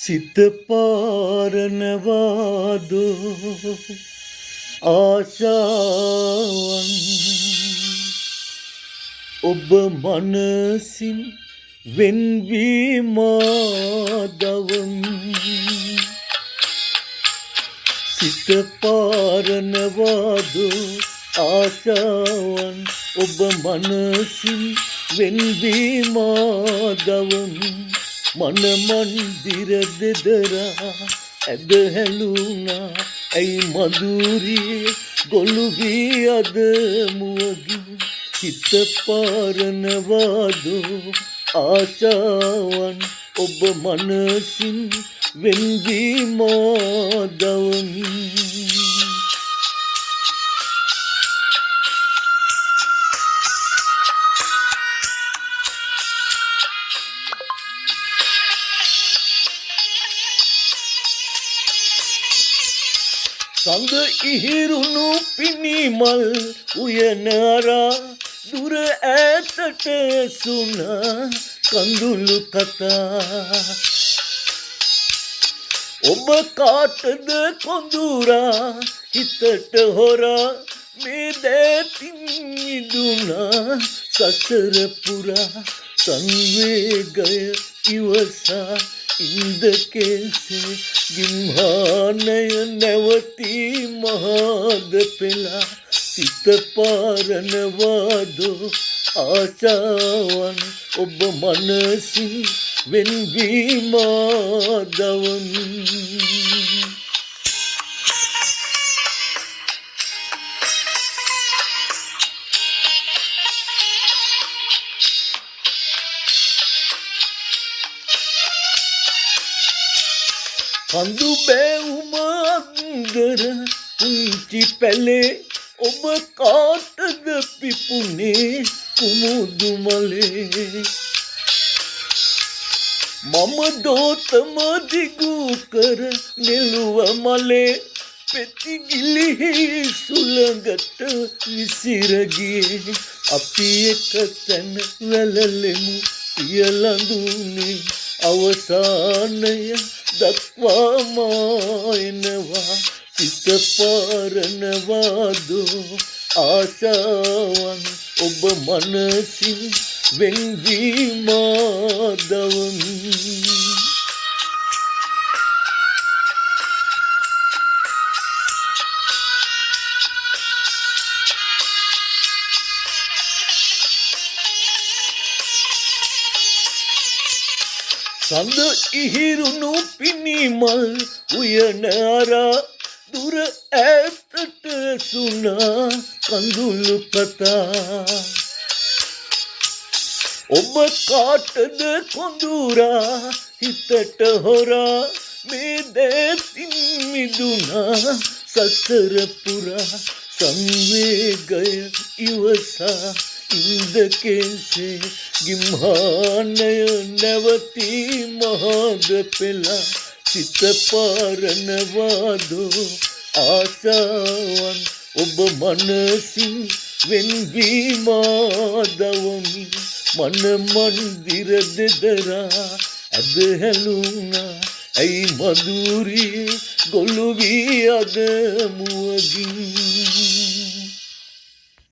සිත පාරනවාදෝ ආශාවන් ඔබ මනසින් වෙන්වීමාදවමි සිත පාරනවාදෝ ආශාවන් ඔබ මනසින් වෙන්වීමාදවමි मन मंदिर देदरा ඇද හැලුණා ඇයි මధుරියේ ගොළුවී අද මුවගින් හිත පාරනවාදෝ ආශාවන් ඔබ මනසින් වෙන්වී මාදවමි සඳ ඉහිරුණු පිනිමල් උයනරා දුර ඈතට සුනා කඳුළු කතා ඔබ කාටද කොඳුරා හිතට හොරා මේ දෑතින් මිදුණා සසර පුරා සංවේගය ඉවසා ඉන්ද කෙසේ ගිම්හානය නැවතී මහාද පෙලා සිත පාරනවාදෝ ආශාවන් ඔබ මනසින් වෙන්වී මාදවමි කඳු බැවුම අන්දර පුංචි පැලේ ඔබ කාටද පිපුනේ කුමුදු මලේ මම දෝතම දිගු කර නෙළුව මලේ පෙති ගිලිහි සුළඟට විසිර ගියේ අපි එක තැන වැළලෙමු පියලඳුනේ අවසානය දක්වා එනවා සිත පාරනවාදෝ ආශාවන් ඔබ මනසින් වෙන්වී මාදවමි සඳ ඉහිරුණු පිනිමල් උයනරා දුර ඈතට සුනා කඳුළු කතා ඔබ කාටද කොඳුරා හිතට හොරා මේ දෑතින් මිදුණා සසර පුරා සංවේගය ඉවසා ඉන්ද කෙසේ ගිම්හානය නැවතී මහාද පෙලා සිත පාරනවාදෝ ආශාවන් ඔබ මනසින් වෙන්වී මාදවමි මන මන්දිර දෙදරා ඇද හැලුණා ඇයි මధుරියේ ගොළුවී අද මුවගින්